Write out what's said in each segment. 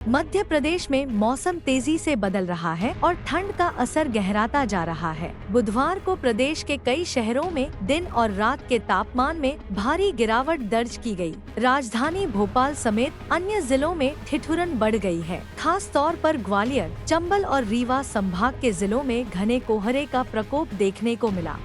मध्य प्रदेश में मौसम तेजी से बदल रहा है और ठंड का असर गहराता जा रहा है। बुधवार को प्रदेश के कई शहरों में दिन और रात के तापमान में भारी गिरावट दर्ज की गई। राजधानी भोपाल समेत अन्य जिलों में ठिठुरन बढ़ गई है। खास तौर पर ग्वालियर, चंबल और रीवा संभाग के जिलों में घने कोहरे का प्रकोप देखने को मिला।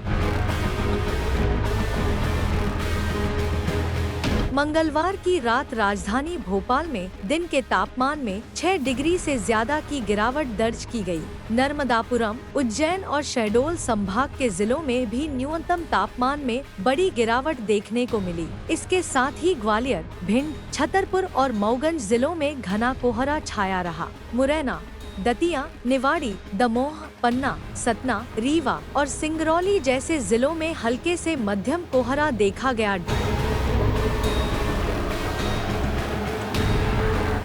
मंगलवार की रात राजधानी भोपाल में दिन के तापमान में 6 डिग्री से ज्यादा की गिरावट दर्ज की गई। नर्मदापुरम, उज्जैन और शहडोल संभाग के जिलों में भी न्यूनतम तापमान में बड़ी गिरावट देखने को मिली। इसके साथ ही ग्वालियर, भिंड, छतरपुर और मऊगंज जिलों में घना कोहरा छाया रहा। मुरैना, दतिया, निवाड़ी, दमोह, पन्ना, सतना, रीवा और सिंगरौली जैसे जिलों में हल्के से मध्यम कोहरा देखा गया।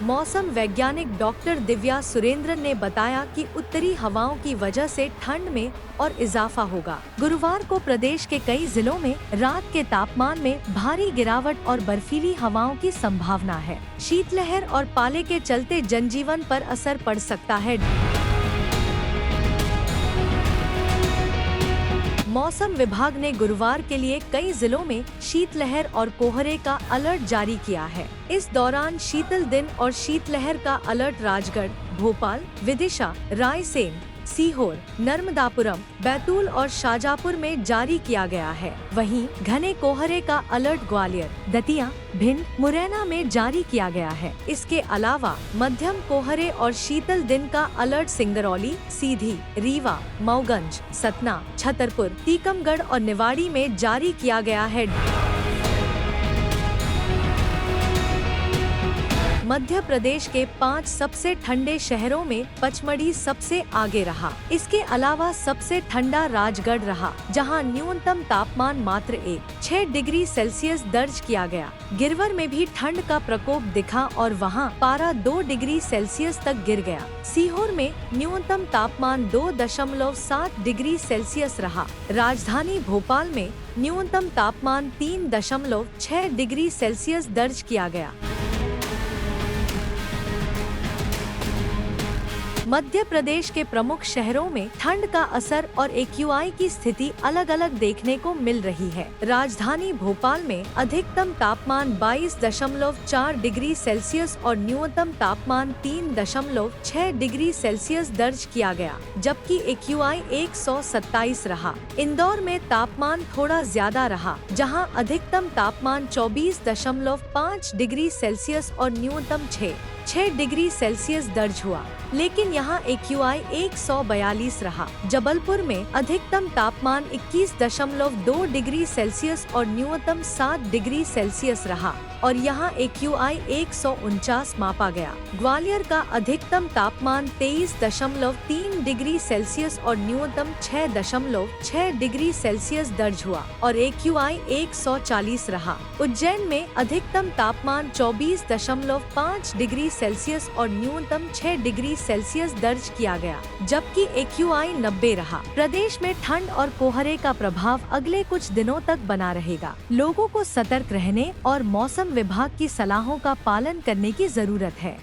मौसम वैज्ञानिक डॉक्टर दिव्या सुरेंद्रन ने बताया कि उत्तरी हवाओं की वजह से ठंड में और इजाफा होगा। गुरुवार को प्रदेश के कई जिलों में रात के तापमान में भारी गिरावट और बर्फीली हवाओं की संभावना है। शीतलहर और पाले के चलते जनजीवन पर असर पड़ सकता है। मौसम विभाग ने गुरुवार के लिए कई जिलों में शीतलहर और कोहरे का अलर्ट जारी किया है। इस दौरान शीतल दिन और शीतलहर का अलर्ट राजगढ़, भोपाल, विदिशा, रायसेन, सीहोर, नर्मदापुरम, बैतूल और शाजापुर में जारी किया गया है। वहीं घने कोहरे का अलर्ट ग्वालियर, दतिया, भिंड, मुरैना में जारी किया गया है। इसके अलावा मध्यम कोहरे और शीतल दिन का अलर्ट सिंगरौली, सीधी, रीवा, मऊगंज, सतना, छतरपुर, टीकमगढ़ और निवाड़ी में जारी किया गया है। मध्य प्रदेश के 5 सबसे ठंडे शहरों में पचमढ़ी सबसे आगे रहा। इसके अलावा सबसे ठंडा राजगढ़ रहा, जहां न्यूनतम तापमान मात्र 6 डिग्री सेल्सियस दर्ज किया गया। गिरवर में भी ठंड का प्रकोप दिखा और वहां पारा 2 डिग्री सेल्सियस तक गिर गया। सीहोर में न्यूनतम तापमान 2.7 डिग्री सेल्सियस रहा। राजधानी भोपाल में न्यूनतम तापमान 3.6 डिग्री सेल्सियस दर्ज किया गया। मध्य प्रदेश के प्रमुख शहरों में ठंड का असर और एक्यूआई की स्थिति अलग अलग देखने को मिल रही है। राजधानी भोपाल में अधिकतम तापमान 22.4 डिग्री सेल्सियस और न्यूनतम तापमान 3.6 डिग्री सेल्सियस दर्ज किया गया, जबकि एक्यूआई 127 रहा। इंदौर में तापमान थोड़ा ज्यादा रहा, जहां अधिकतम तापमान 24.5 डिग्री सेल्सियस और न्यूनतम 6 डिग्री सेल्सियस दर्ज हुआ, लेकिन यहाँ एक्यूआई 142 रहा। जबलपुर में अधिकतम तापमान 21.2 डिग्री सेल्सियस और न्यूनतम 7 डिग्री सेल्सियस रहा और यहाँ एक्यूआई 149 मापा गया। ग्वालियर का अधिकतम तापमान 23.3 डिग्री सेल्सियस और न्यूनतम 6.6 डिग्री सेल्सियस दर्ज हुआ और एक्यूआई 140 रहा। उज्जैन में अधिकतम तापमान 24.5 डिग्री सेल्सियस और न्यूनतम 6 डिग्री सेल्सियस दर्ज किया गया, जबकि एक्यूआई 90 रहा। प्रदेश में ठंड और कोहरे का प्रभाव अगले कुछ दिनों तक बना रहेगा। लोगों को सतर्क रहने और मौसम विभाग की सलाहों का पालन करने की जरूरत है।